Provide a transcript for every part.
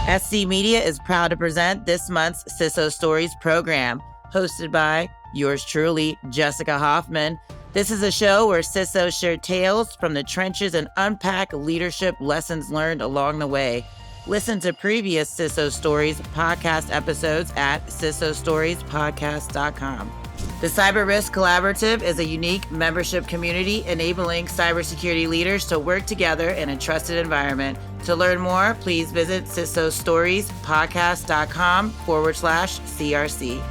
SC Media is proud to present this month's CISO Stories program, hosted by yours truly, Jessica Hoffman. This is a show where CISOs share tales from the trenches and unpack leadership lessons learned along the way. Listen to previous CISO Stories podcast episodes at CISOstoriespodcast.com. The Cyber Risk Collaborative is a unique membership community enabling cybersecurity leaders to work together in a trusted environment. To learn more, please visit CISOstoriespodcast.com/CRC.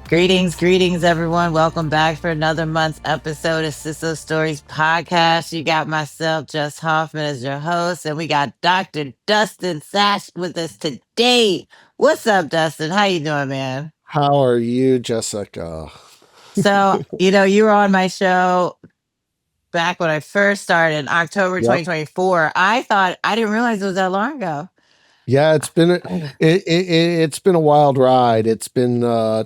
Greetings, everyone. Welcome back for another month's episode of CISO Stories podcast. You got myself, Jess Hoffman, as your host, and we got Dr. Dustin Sachs with us today. What's up, Dustin? How you doing, man? How are you, Jessica? So, you were on my show back when I first started in October 2024. I didn't realize it was that long ago. Yeah, it's been it's been a wild ride. It's been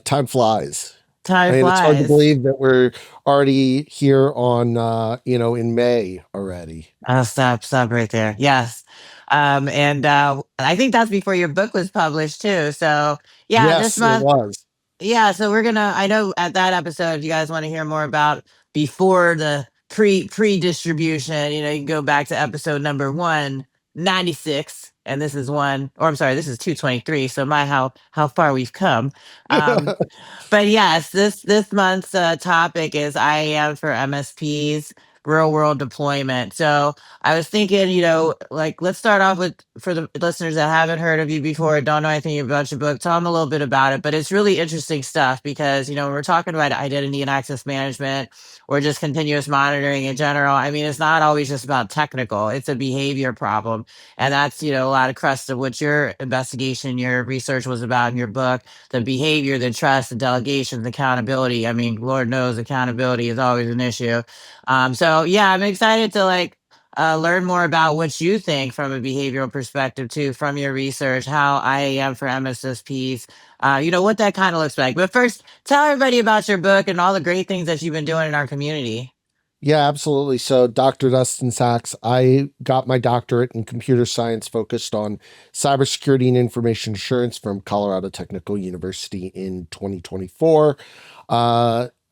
time flies. Time It's hard to flies. believe that we're already here on in May already. Oh, stop right there. Yes. And I think that's before your book was published too. So yeah, this Yes, it month. was. Yeah, so I know at that episode, if you guys want to hear more about before the pre-distribution, you can go back to episode number 196, and this is 223. So how far we've come. But yes, this month's topic is IAM for MSPs, real world deployment. So I was thinking, let's start off with, for the listeners that haven't heard of you before, don't know anything about your book, tell them a little bit about it. But it's really interesting stuff because, when we're talking about identity and access management or just continuous monitoring in general, I mean, it's not always just about technical, it's a behavior problem. And that's, a lot of crust of what your investigation, your research was about in your book, the behavior, the trust, the delegation, the accountability. I mean, Lord knows accountability is always an issue. So yeah, I'm excited to learn more about what you think from a behavioral perspective too, from your research, how IAM for MSSPs, what that kind of looks like. But first, tell everybody about your book and all the great things that you've been doing in our community. Yeah, absolutely. So, Dr. Dustin Sachs, I got my doctorate in computer science focused on cybersecurity and information assurance from Colorado Technical University in 2024.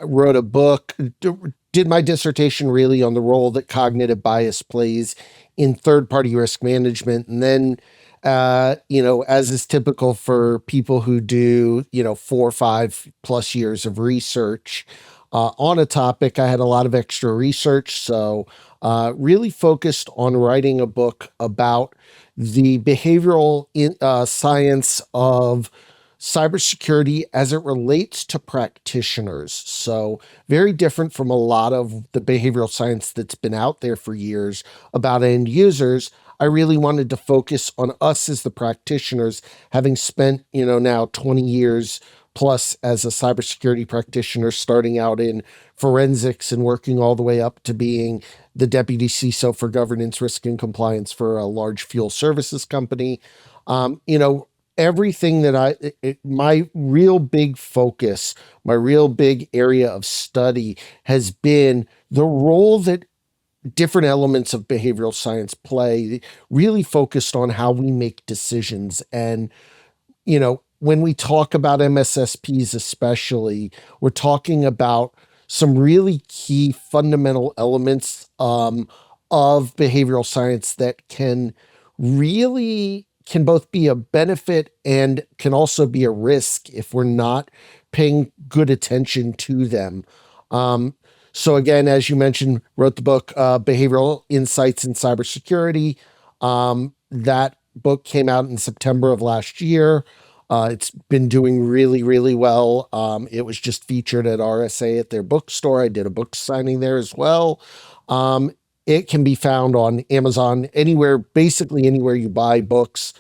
Wrote a book, did my dissertation really on the role that cognitive bias plays in third-party risk management. And then, as is typical for people who do, 4 or 5 plus years of research, on a topic, I had a lot of extra research, so really focused on writing a book about the behavioral science of cybersecurity as it relates to practitioners. So very different from a lot of the behavioral science that's been out there for years about end users. I really wanted to focus on us as the practitioners, having spent, now 20 years plus as a cybersecurity practitioner, starting out in forensics and working all the way up to being the deputy CISO for governance, risk, and compliance for a large fuel services company. Everything that my real big focus, my real big area of study has been the role that different elements of behavioral science play, really focused on how we make decisions. And, when we talk about MSSPs especially, we're talking about some really key fundamental elements of behavioral science that can both be a benefit and can also be a risk if we're not paying good attention to them. So again, as you mentioned, wrote the book, Behavioral Insights in Cybersecurity. That book came out in September of last year. It's been doing really, really well. It was just featured at RSA at their bookstore. I did a book signing there as well. It can be found on Amazon, basically anywhere you buy books.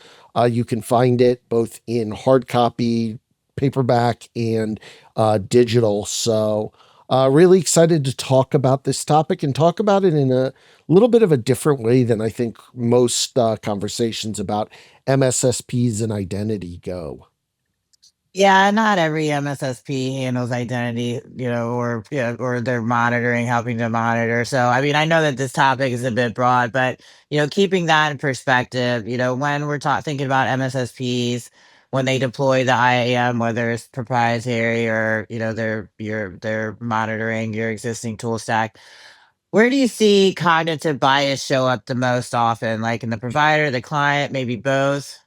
You can find it both in hard copy, paperback, and digital. So really excited to talk about this topic and talk about it in a little bit of a different way than I think most conversations about MSSPs and identity go. Yeah, not every MSSP handles identity, or or they're monitoring, helping to monitor. So, I mean, I know that this topic is a bit broad, but keeping that in perspective, when we're thinking about MSSPs, when they deploy the IAM, whether it's proprietary or they're monitoring your existing tool stack, where do you see cognitive bias show up the most often? Like in the provider, the client, maybe both?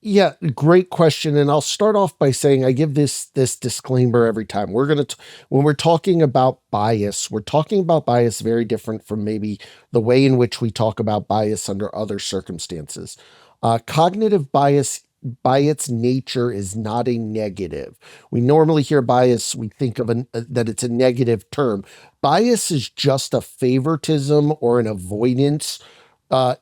Yeah, great question. And I'll start off by saying I give this disclaimer every time. When we're talking about bias, we're talking about bias very different from maybe the way in which we talk about bias under other circumstances. Cognitive bias by its nature is not a negative. We normally hear bias, we think of that it's a negative term. Bias is just a favoritism or an avoidance uh,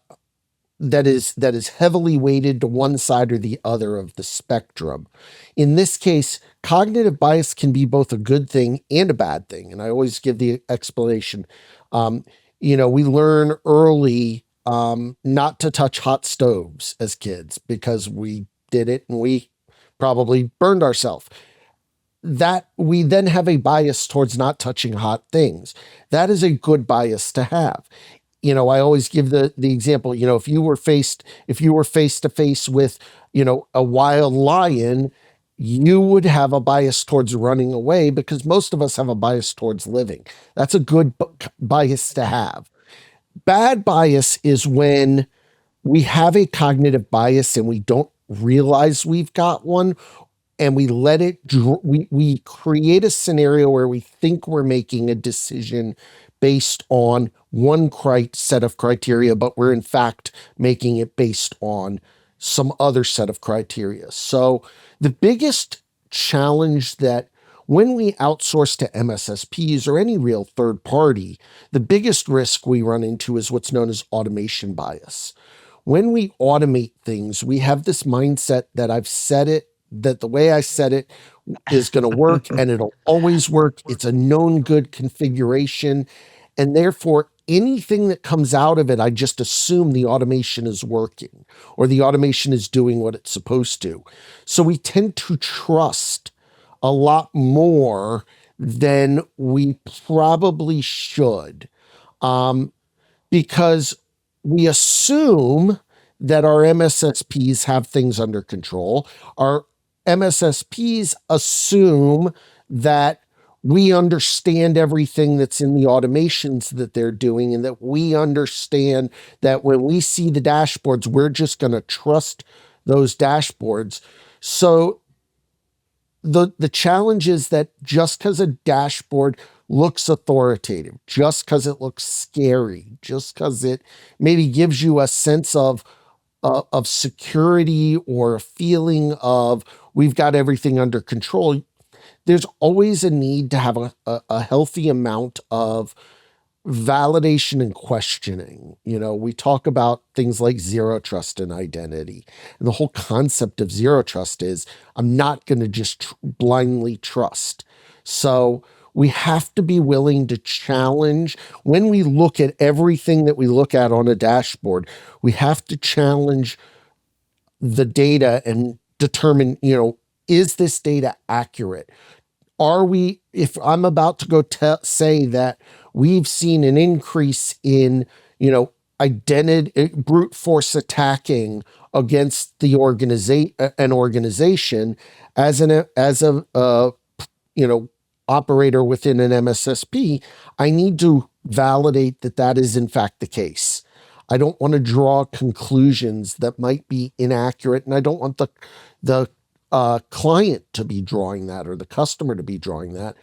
that is heavily weighted to one side or the other of the spectrum. In this case, cognitive bias can be both a good thing and a bad thing, and I always give the explanation. Um, we learn early not to touch hot stoves as kids because we did it and we probably burned ourselves. That we then have a bias towards not touching hot things. That is a good bias to have. I always give the example. If you were face to face with a wild lion, you would have a bias towards running away because most of us have a bias towards living. That's a good bias to have. Bad bias is when we have a cognitive bias and we don't realize we've got one, and we let it we create a scenario where we think we're making a decision based on one set of criteria, but we're in fact making it based on some other set of criteria. So the biggest challenge that when we outsource to MSSPs or any real third party, the biggest risk we run into is what's known as automation bias. When we automate things, we have this mindset that that the way I said it is going to work and it'll always work. It's a known good configuration. And therefore, anything that comes out of it, I just assume the automation is working or the automation is doing what it's supposed to. So we tend to trust a lot more than we probably should. Um, because we assume that our MSSPs have things under control. Our MSSPs assume that we understand everything that's in the automations that they're doing and that we understand that when we see the dashboards, we're just going to trust those dashboards. So the challenge is that just because a dashboard looks authoritative, just because it looks scary, just because it maybe gives you a sense of security or a feeling of we've got everything under control, there's always a need to have a healthy amount of validation and questioning. We talk about things like zero trust and identity. And the whole concept of zero trust is I'm not going to just blindly trust. So we have to be willing to challenge when we look at everything that we look at on a dashboard. We have to challenge the data and determine, is this data accurate? If I'm about to go say that we've seen an increase in, identity brute force attacking against an organization as a you know, operator within an MSSP, I need to validate that that is in fact the case. I don't want to draw conclusions that might be inaccurate, and I don't want the client to be drawing that or the customer to be drawing that.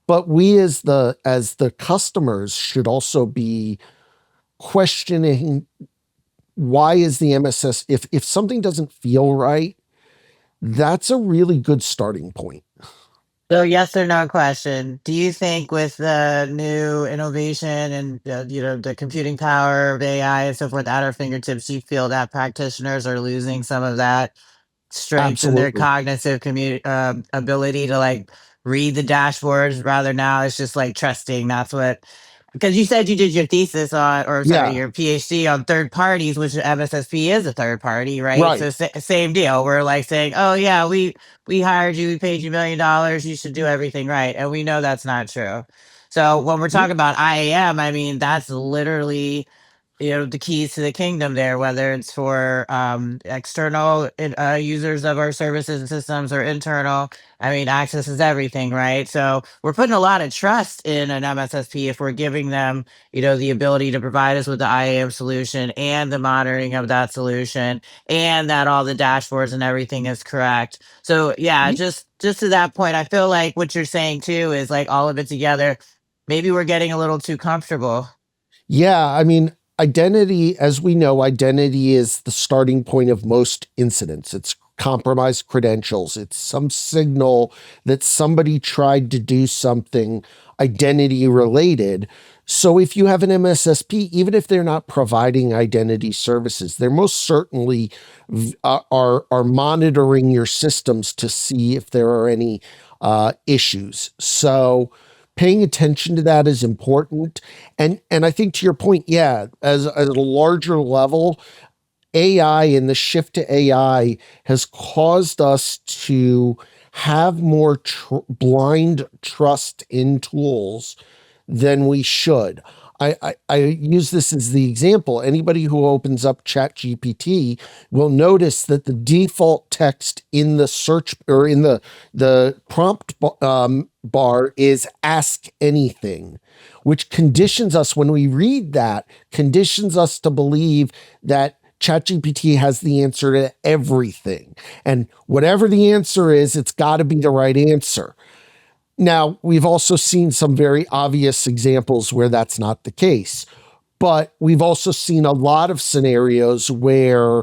But we as the customers should also be questioning why is the MSS if something doesn't feel right, that's a really good starting point. So, yes or no question. Do you think with the new innovation and the computing power of AI and so forth at our fingertips, you feel that practitioners are losing some of that strength in their Absolutely. cognitive ability to like read the dashboards? Rather now, it's just like trusting. That's what. because you said you did your thesis on, or sorry, Yeah, your PhD on third parties, which MSSP is a third party, right? So right. same deal. We're like saying, oh yeah, we hired you, we paid you $1 million, you should do everything right, and we know that's not true. So when we're talking about IAM, I mean that's literally, the keys to the kingdom there, whether it's for external users of our services and systems or internal. I mean, access is everything, right? So we're putting a lot of trust in an MSSP if we're giving them, the ability to provide us with the IAM solution and the monitoring of that solution, and that all the dashboards and everything is correct. So yeah, just to that point, I feel like what you're saying too is like all of it together. Maybe we're getting a little too comfortable. Yeah, I mean, identity, as we know, identity is the starting point of most incidents. It's compromised credentials, it's some signal that somebody tried to do something identity related. So if you have an MSSP, even if they're not providing identity services, they're most certainly are monitoring your systems to see if there are any issues. So paying attention to that is important. And I think to your point, yeah, as at a larger level, AI and the shift to AI has caused us to have more blind trust in tools than we should. I use this as the example. Anybody who opens up ChatGPT will notice that the default text in the search or in the prompt bar is "ask anything," which conditions us when we read that conditions us to believe that ChatGPT has the answer to everything, and whatever the answer is, it's got to be the right answer. Now, we've also seen some very obvious examples where that's not the case, but we've also seen a lot of scenarios where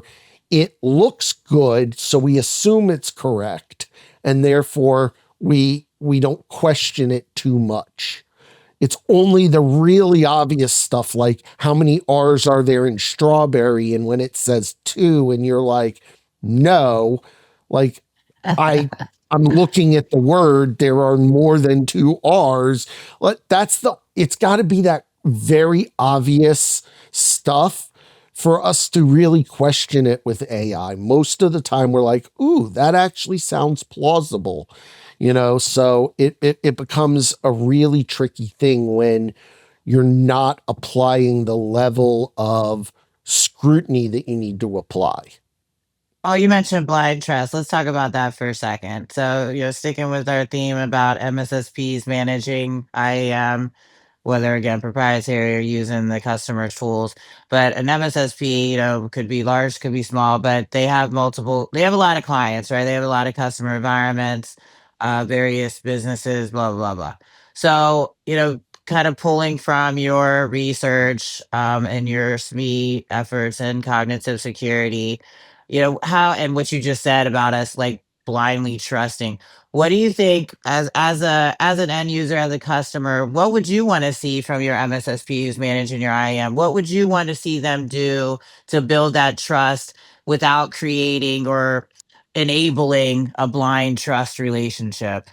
it looks good, so we assume it's correct, and therefore we don't question it too much. It's only the really obvious stuff like how many R's are there in strawberry, and when it says two, and you're like, no, like I I'm looking at the word, there are more than two R's. That's it's got to be that very obvious stuff for us to really question it with AI. Most of the time we're like, ooh, that actually sounds plausible. So it becomes a really tricky thing when you're not applying the level of scrutiny that you need to apply. Oh, you mentioned blind trust. Let's talk about that for a second. So, sticking with our theme about MSSPs managing IAM, whether again proprietary or using the customer tools. But an MSSP, could be large, could be small, but they have a lot of clients, right? They have a lot of customer environments, various businesses, blah, blah, blah. So, kind of pulling from your research and your SME efforts in cognitive security, how and what you just said about us like blindly trusting. What do you think as an end user, as a customer, what would you want to see from your MSSP who's managing your IAM? What would you want to see them do to build that trust without creating or enabling a blind trust relationship?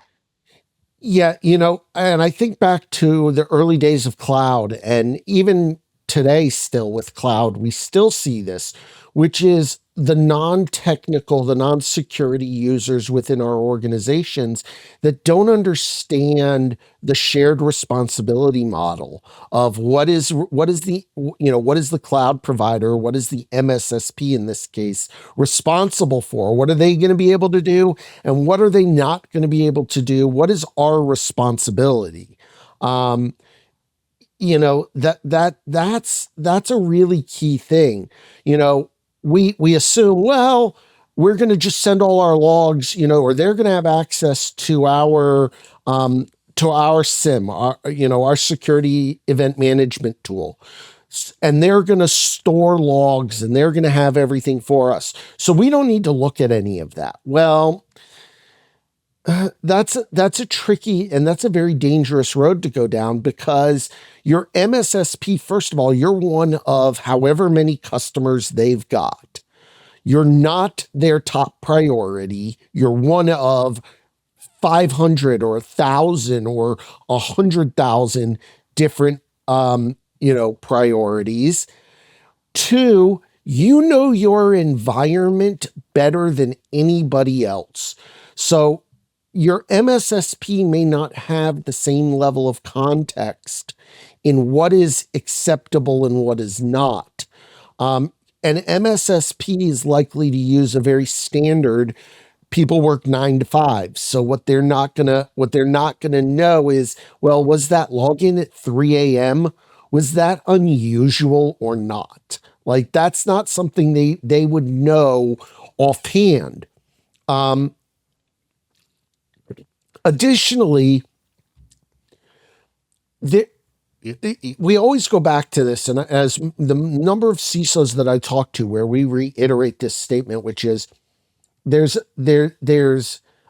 Yeah, and I think back to the early days of cloud, and even today, still with cloud, we still see this, which is the non technical, the non security users within our organizations that don't understand the shared responsibility model of what is the cloud provider, what is the MSSP in this case responsible for, what are they going to be able to do, and what are they not going to be able to do, what is our responsibility. um, that's a really key thing. We assume, well, we're going to just send all our logs, or they're going to have access to our SIM, our security event management tool, and they're going to store logs and they're going to have everything for us, so we don't need to look at any of that. Well, that's a tricky and that's a very dangerous road to go down, because your MSSP, first of all, you're one of however many customers they've got. You're not their top priority. You're one of 500 or 1,000 or 100,000 different priorities. Two, you know your environment better than anybody else. So your MSSP may not have the same level of context in what is acceptable and what is not. Um, an MSSP is likely to use a very standard people work 9 to 5. So what they're not gonna know is, well, was that login at 3 a.m.? Was that unusual or not? Like that's not something they would know offhand. Um, Additionally, the, we always go back to this, and as the number of CISOs that I talk to, where we reiterate this statement, which is there's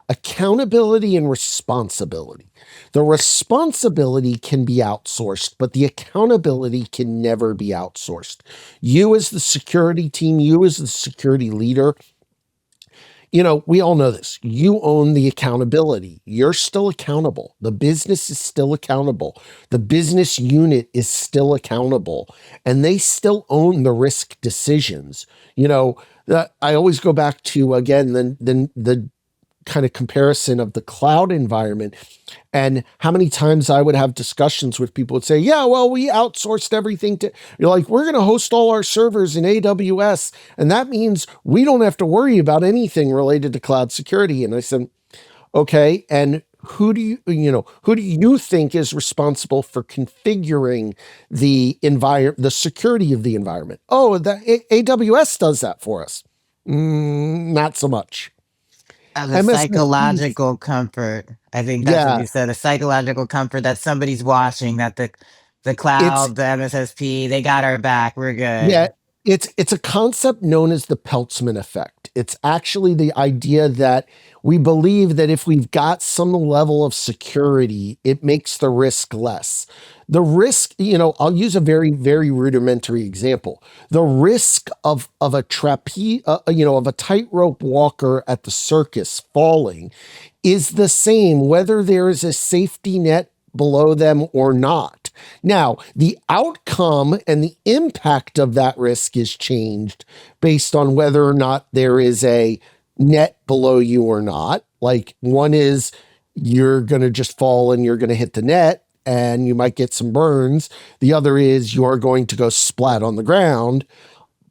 accountability and responsibility. The responsibility can be outsourced, but the accountability can never be outsourced. You as the security team, you as the security leader, we all know this. You own the accountability. You're still accountable. The business is still accountable. The business unit is still accountable, and they still own the risk decisions. I always go back to, again, the kind of comparison of the cloud environment and how many times I would have discussions with people would say, yeah, well, we outsourced everything to, you're like, we're going to host all our servers in AWS. And that means we don't have to worry about anything related to cloud security. And I said, okay. And who do you think is responsible for configuring the environment, the security of the environment? Oh, the AWS does that for us. Not so much. The MSSPs, psychological comfort. I think that's what yeah, you said. A psychological comfort that somebody's watching, that the it's cloud, the MSSP, they got our back. We're yeah, good. it's a concept known as the Peltzman effect. It's actually the idea that we believe that if we've got some level of security, it makes the risk less. The risk, I'll use a very, very rudimentary example. The risk of a trapeze, of a tightrope walker at the circus falling is the same whether there is a safety net below them or not. Now, the outcome and the impact of that risk is changed based on whether or not there is a net below you or not. Like one is you're going to just fall and you're going to hit the net and you might get some burns. The other is you're going to go splat on the ground.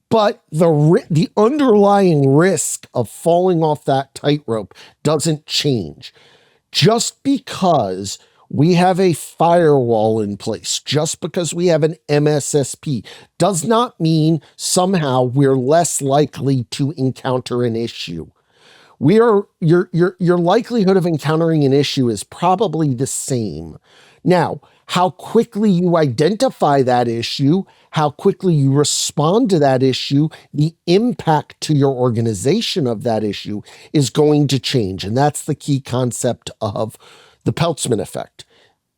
But the underlying risk of falling off that tightrope doesn't change. Just because we have a firewall in place, just because we have an MSSP, does not mean somehow we're less likely to encounter an issue. Your likelihood of encountering an issue is probably the same. Now, how quickly you identify that issue, how quickly you respond to that issue, the impact to your organization of that issue is going to change. And that's the key concept of the Peltzman effect.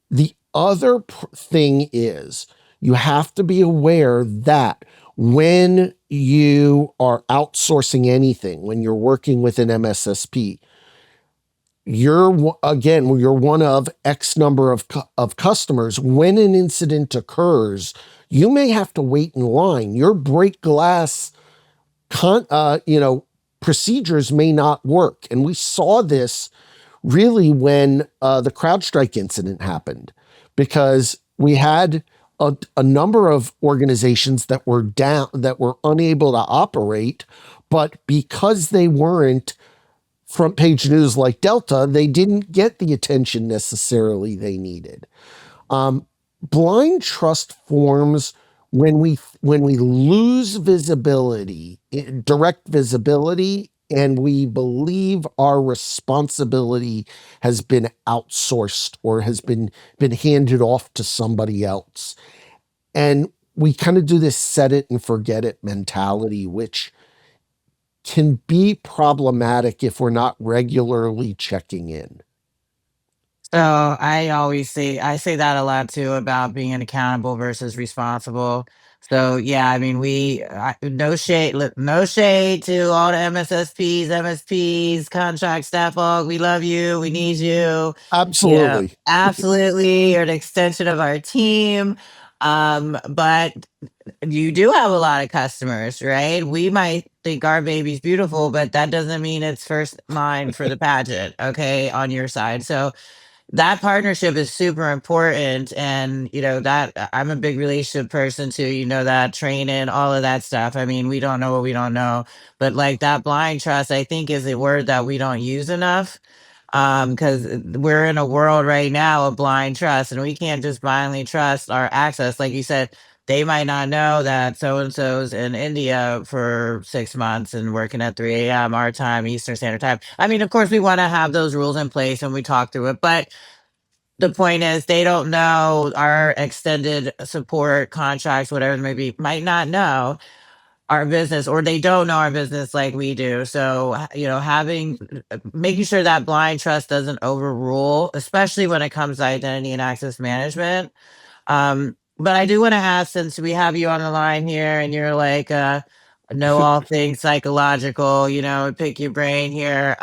The other thing is you have to be aware that when you are outsourcing anything, when you're working with an MSSP, you're one of X number of customers. When an incident occurs, you may have to wait in line. Your break glass procedures may not work. And we saw this really when the CrowdStrike incident happened, because we had a number of organizations that were down, that were unable to operate, but because they weren't front page news like Delta, they didn't get the attention necessarily they needed. Blind trust forms when we lose visibility, direct visibility, and we believe our responsibility has been outsourced or has been handed off to somebody else. And we kind of do this set it and forget it mentality, which can be problematic if we're not regularly checking in. So I say that a lot too about being accountable versus responsible. So yeah, I mean, no shade to all the MSSPs, MSPs, contract staff aug. We love you. We need you. Absolutely. Absolutely. You're an extension of our team. But you do have a lot of customers, right? We might think our baby's beautiful, but that doesn't mean it's first line for the pageant, okay, on your side. So that partnership is super important. And, that I'm a big relationship person too, that training, all of that stuff. I mean, we don't know what we don't know, but like that blind trust, I think is a word that we don't use enough. Because we're in a world right now of blind trust, and we can't just blindly trust our access. Like you said, they might not know that so and so's in India for 6 months and working at 3 a.m. our time, Eastern Standard Time. I mean, of course, we want to have those rules in place and we talk through it, but the point is they don't know our extended support contracts, whatever it may be, might not know our business, or they don't know our business like we do. So, making sure that blind trust doesn't overrule, especially when it comes to identity and access management. But I do want to ask, since we have you on the line here and you're like, know all things psychological, pick your brain here.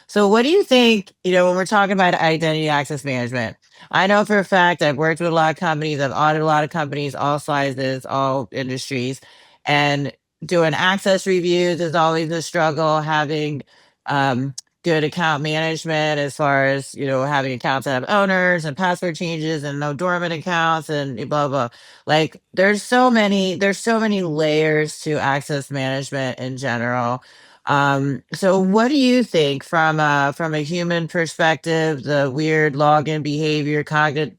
So what do you think, when we're talking about identity access management? I know for a fact I've worked with a lot of companies, I've audited a lot of companies, all sizes, all industries, and doing access reviews is always a struggle. Having good account management as far as having accounts that have owners and password changes and no dormant accounts and blah blah. Like there's so many layers to access management in general. So what do you think from a human perspective, the weird login behavior, cognitive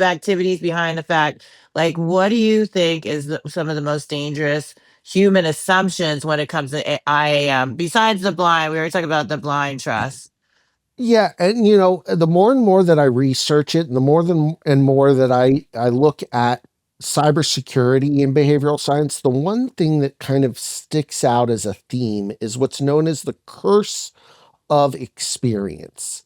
activities behind the fact, like what do you think is some of the most dangerous human assumptions when it comes to IAM, besides the blind? We already talked about the blind trust. Yeah, and the more and more that I research it, and the more that I look at cybersecurity and behavioral science, the one thing that kind of sticks out as a theme is what's known as the curse of experience.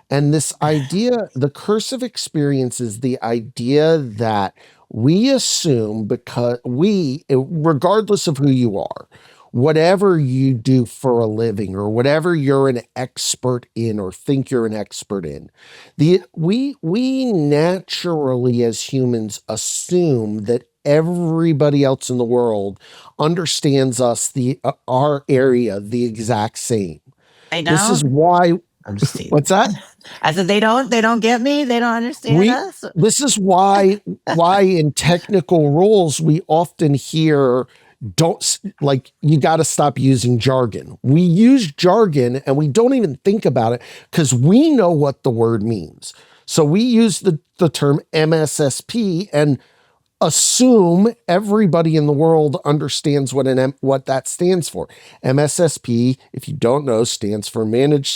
And this idea, the curse of experience, is the idea that we assume, because regardless of who you are, whatever you do for a living or whatever you're an expert in or think you're an expert in, we naturally as humans assume that everybody else in the world understands us, our area, the exact same. I This is know. why. I'm just teasing. What's that? I said they don't get me. They don't understand we us. this is why in technical roles we often hear, don't, like, you got to stop using jargon. We use jargon and we don't even think about it because we know what the word means. So we use the term MSSP and assume everybody in the world understands what that stands for. MSSP, if you don't know, stands for managed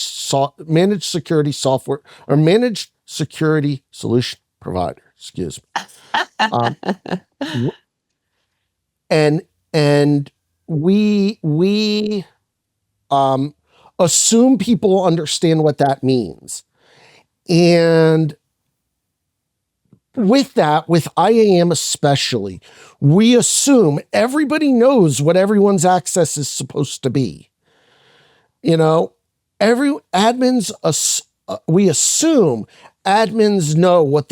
security software, or managed security solution provider. Excuse me. Um, and and we assume people understand what that means, and with that, with IAM especially, we assume everybody knows what everyone's access is supposed to be. Every admins, we assume admins know what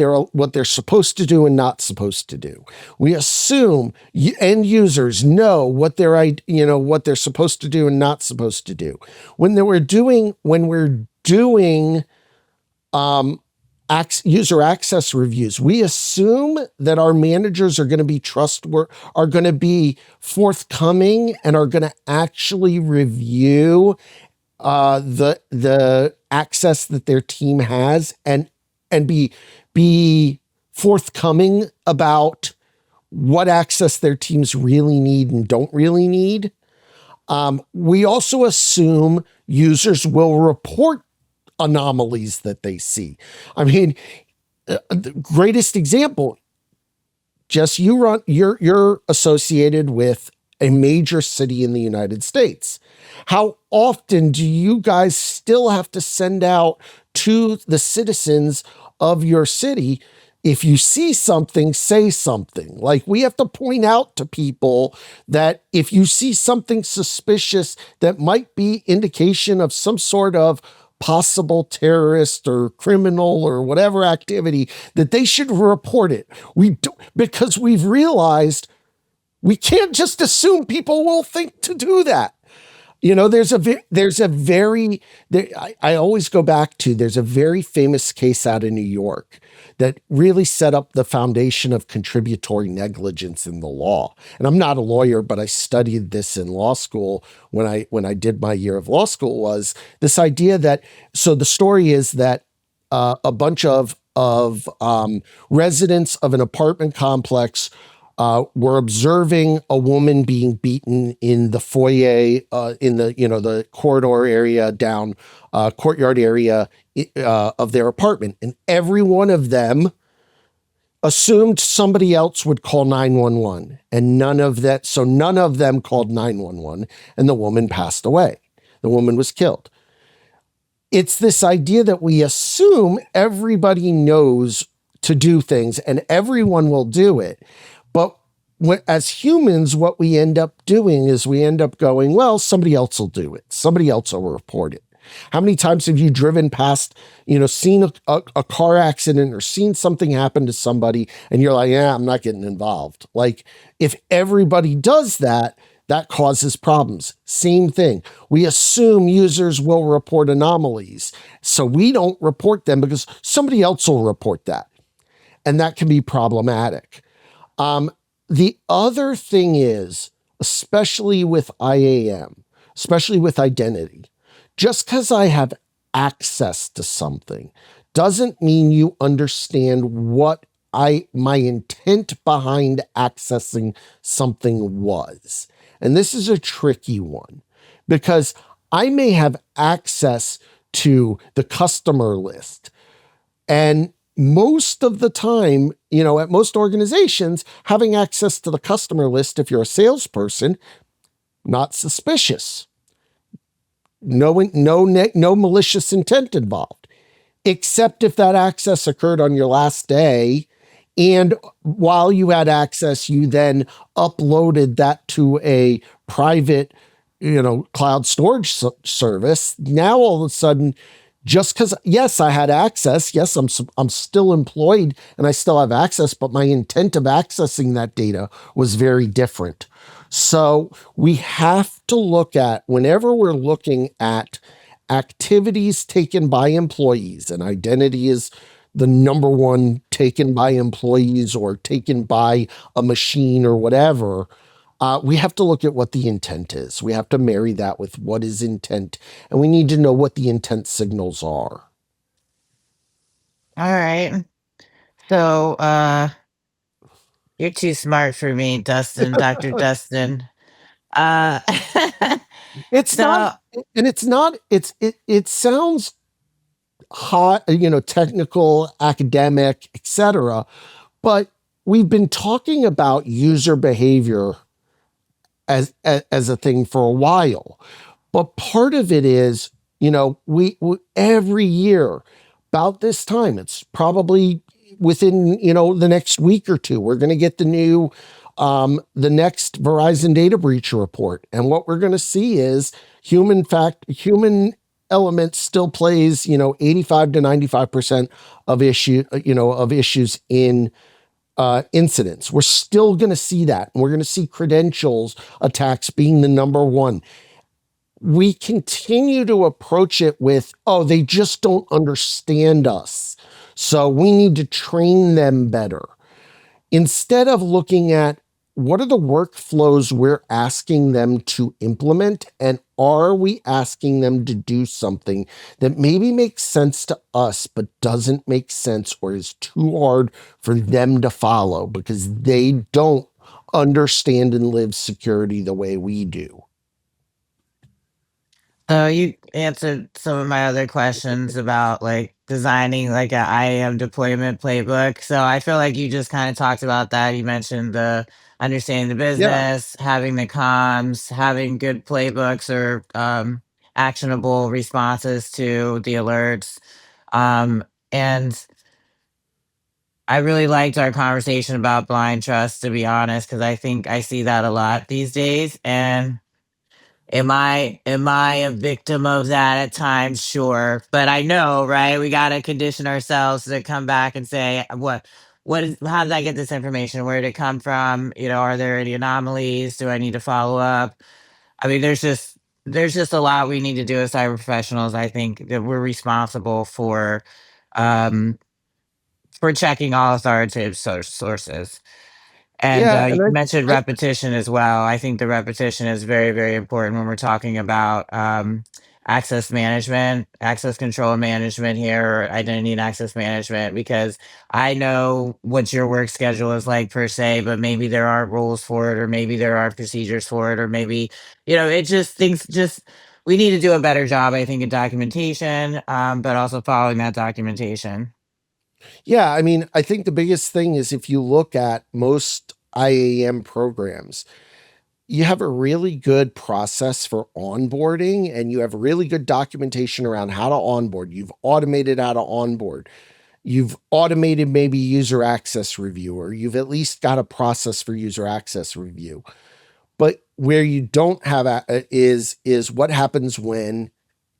they're supposed to do and not supposed to do. We assume end users know what they're supposed to do and not supposed to do. When we're doing user access reviews, we assume that our managers are going to be trustworthy, are going to be forthcoming, and are going to actually review the access that their team has, and be forthcoming about what access their teams really need and don't really need. We also assume users will report anomalies that they see. I mean, the greatest example, Jess, you're associated with a major city in the United States. How often do you guys still have to send out to the citizens of your city, if you see something, say something? Like, we have to point out to people that if you see something suspicious that might be indication of some sort of possible terrorist or criminal or whatever activity, that they should report it. We do, because we've realized we can't just assume people will think to do that. You know, there's a very there, I always go back to, there's a very famous case out of New York that really set up the foundation of contributory negligence in the law. And I'm not a lawyer, but I studied this in law school when I did my year of law school. Was this idea that, so the story is that a bunch of residents of an apartment complex were observing a woman being beaten in the foyer, in the, you know, the corridor area down, courtyard area of their apartment, and every one of them assumed somebody else would call 911, and none of that. So none of them called 911, and the woman passed away. The woman was killed. It's this idea that we assume everybody knows to do things and everyone will do it. But as humans, what we end up doing is we end up going, well, somebody else will do it. Somebody else will report it. How many times have you driven past, you know, seen a car accident or seen something happen to somebody and you're like, yeah, I'm not getting involved. Like, if everybody does that, that causes problems. Same thing. We assume users will report anomalies. So we don't report them because somebody else will report that. And that can be problematic. The other thing is, especially with IAM, especially with identity, just because I have access to something doesn't mean you understand what my intent behind accessing something was. And this is a tricky one because I may have access to the customer list, and most of the time, you know, at most organizations, having access to the customer list, if you're a salesperson, not suspicious. No malicious intent involved, except if that access occurred on your last day. And while you had access, you then uploaded that to a private, you know, cloud storage service. Now, all of a sudden, just because, yes, I had access, yes, I'm still employed and I still have access, but my intent of accessing that data was very different. So we have to look at, whenever we're looking at activities taken by employees, and identity is the number one, taken by employees or taken by a machine or whatever, we have to look at what the intent is. We have to marry that with what is intent, and we need to know what the intent signals are. All right. So, you're too smart for me, Dustin, Dr. Dustin. Uh, It's not, so, and it's not. It sounds hot, you know, technical, academic, etc. But we've been talking about user behavior as a thing for a while. But part of it is, you know, we every year about this time, it's probably within, you know, the next week or two, we're going to get the next Verizon data breach report. And what we're going to see is human element still plays, you know, 85 to 95% of issues in incidents. We're still going to see that. And we're going to see credentials attacks being the number one. We continue to approach it with, oh, they just don't understand us, so we need to train them better. Instead of looking at what are the workflows we're asking them to implement, and are we asking them to do something that maybe makes sense to us but doesn't make sense or is too hard for them to follow because they don't understand and live security the way we do. you answered some of my other questions about like designing like an IAM deployment playbook. So I feel like you just kind of talked about that. You mentioned the understanding the Yeah. business, having the comms, having good playbooks or actionable responses to the alerts. And I really liked our conversation about blind trust, to be honest, because I think I see that a lot these days. And Am I a victim of that at times? Sure. But I know, right? We gotta condition ourselves to come back and say, what is how did I get this information? Where did it come from? Are there any anomalies? Do I need to follow up? I mean, there's just a lot we need to do as cyber professionals. I think that we're responsible um for checking all authoritative sources. And Yeah, you and mentioned I repetition as well. I think the repetition is very, very important when we're talking about access management, access control management here, or identity and access management, because I know what your work schedule is like per se, but maybe there aren't rules for it, or maybe there aren't procedures for it, or maybe, it just things just, we need to do a better job, I think, in documentation, but also following that documentation. yeah, I mean, I think the biggest thing is if you look at most IAM programs, you have a really good process for onboarding and you have really good documentation around how to onboard. You've automated how to onboard. You've automated maybe user access review, or you've at least got a process for user access review. But where you don't have is what happens when,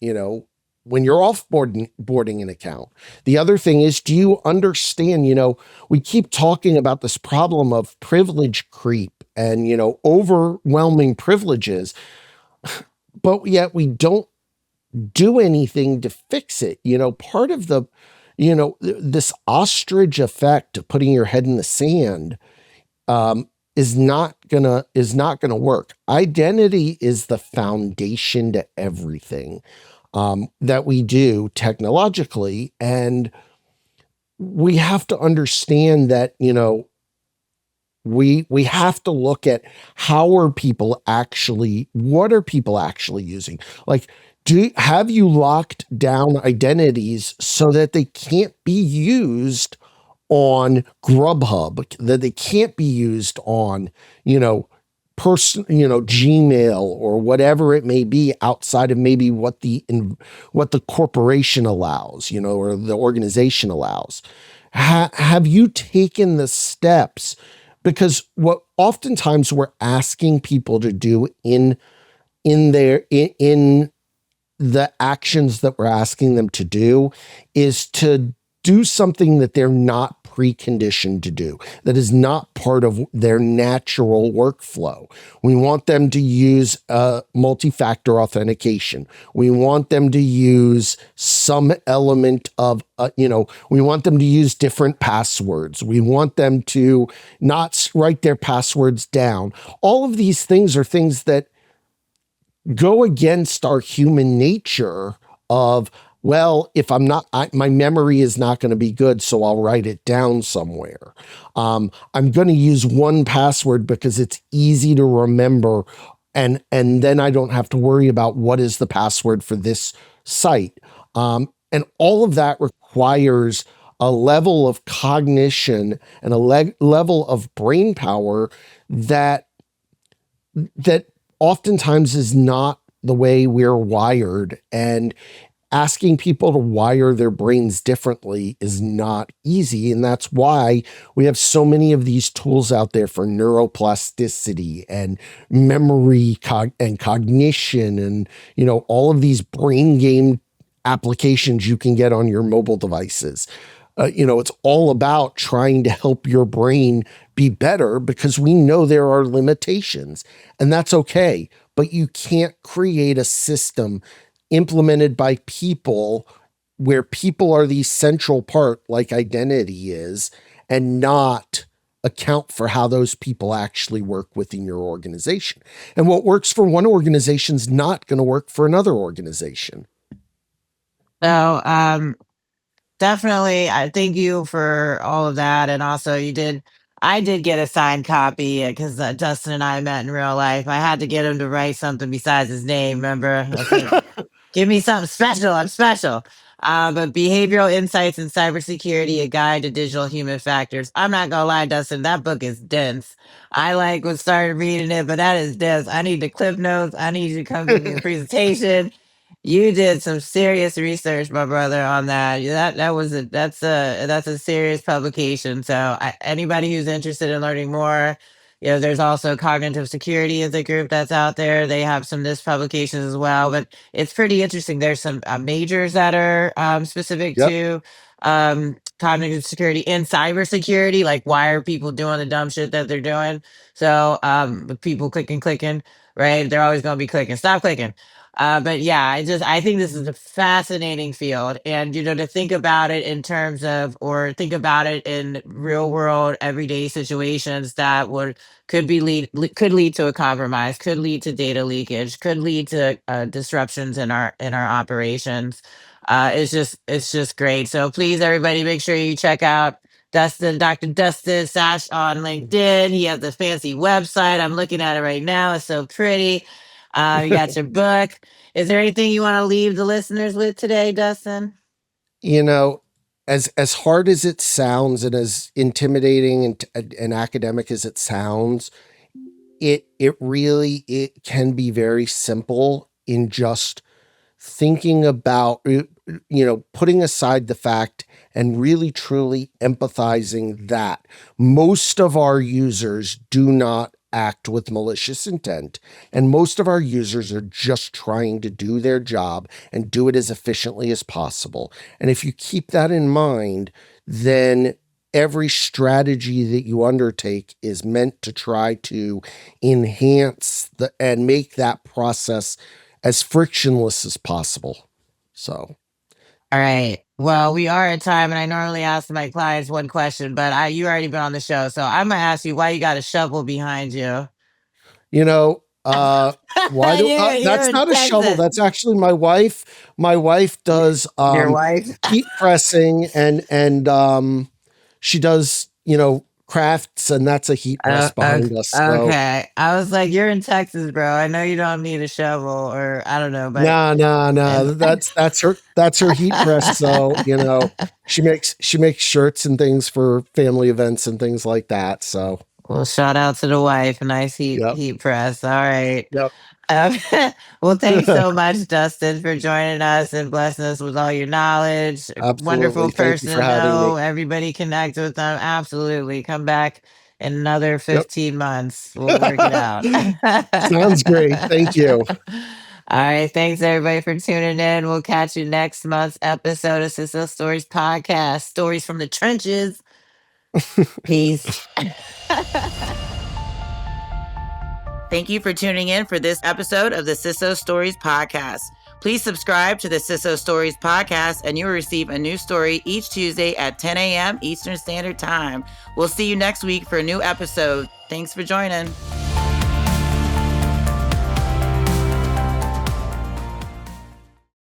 you know, when you're boarding an account. The other thing is, do you understand, we keep talking about this problem of privilege creep and, overwhelming privileges, but yet we don't do anything to fix it. Part of this ostrich effect of putting your head in the sand is not gonna work. Identity is the foundation to everything that we do technologically, and we have to understand that we have to look at what are people actually using, like have you locked down identities so that they can't be used on Grubhub, that they can't be used on, Gmail or whatever it may be outside of maybe what the corporation allows, or the organization allows. Have you taken the steps? Because what oftentimes we're asking people to do in the actions that we're asking them to do is to do something that they're not preconditioned to do, that is not part of their natural workflow. We want them to use multi-factor authentication. We want them to use some element of, we want them to use different passwords. We want them to not write their passwords down. All of these things are things that go against our human nature of, well, if I'm not, my memory is not going to be good, so I'll write it down somewhere. I'm going to use one password because it's easy to remember, and then I don't have to worry about what is the password for this site. And all of that requires a level of cognition and a level of brain power that oftentimes is not the way we're wired. And asking people to wire their brains differently is not easy. And that's why we have so many of these tools out there for neuroplasticity and memory and cognition and, all of these brain game applications you can get on your mobile devices. It's all about trying to help your brain be better because we know there are limitations, and that's okay. But you can't create a system implemented by people where people are the central part, like identity is, and not account for how those people actually work within your organization. And what works for one organization is not going to work for another organization. So, definitely, I thank you for all of that, and also I did get a signed copy because Dustin and I met in real life. I had to get him to write something besides his name. Remember, I said, "Give me something special. I'm special." But behavioral insights in cybersecurity: a guide to digital human factors. I'm not gonna lie, Dustin, that book is dense. I was started reading it, but that is dense. I need the clip notes. I need you to come give me a presentation. You did some serious research, my brother, on that. That's a serious publication. So anybody who's interested in learning more, There's also Cognitive Security is a group that's out there. They have some NIST publications as well, but it's pretty interesting. There's some majors that are specific Yep. to cognitive security and cybersecurity. Like, why are people doing the dumb shit that they're doing? So, with people clicking, right? They're always going to be clicking. Stop clicking. But yeah, I think this is a fascinating field, and to think about it in terms of, or think about it in real world, everyday situations that could lead to a compromise, could lead to data leakage, could lead to disruptions in our operations. It's just great. So please, everybody, make sure you check out Dr. Dustin Sachs on LinkedIn. He has this fancy website. I'm looking at it right now. It's so pretty. You got your book. Is there anything you want to leave the listeners with today, Dustin? You know, as hard as it sounds and as intimidating and academic as it sounds, it can be very simple in just thinking about, putting aside the fact and really truly empathizing that most of our users do not act with malicious intent, and most of our users are just trying to do their job and do it as efficiently as possible. And if you keep that in mind, then every strategy that you undertake is meant to try to enhance and make that process as frictionless as possible. So, All right. Well, we are at time, and I normally ask my clients one question, but you already been on the show, so I'm gonna ask you why you got a shovel behind you. you know, why do You're that's in not a shovel? Texas. That's actually my wife. My wife does Your wife. heat pressing and she does, crafts, and that's a heat press Okay. behind us. So Okay. I was like, you're in Texas, bro. I know you don't need a shovel, or I don't know, but no, no, and no. That's her heat press. So, she makes shirts and things for family events and things like that. So, well, shout out to the wife. Nice yep. heat press. All right. Yep. Um, well, thanks so much, Dustin, for joining us and blessing us with all your knowledge. Absolutely. Wonderful Thank you person for to having know. me. Everybody connect with them. Absolutely. Come back in another Yep. 15 months. We'll work it out. Sounds great. Thank you. All right. Thanks, everybody, for tuning in. We'll catch you next month's episode of CISO Stories Podcast. Stories from the trenches. Peace. Thank you for tuning in for this episode of the CISO Stories Podcast. Please subscribe to the CISO Stories Podcast, and you will receive a new story each Tuesday at 10 a.m. Eastern Standard Time. We'll see you next week for a new episode. Thanks for joining.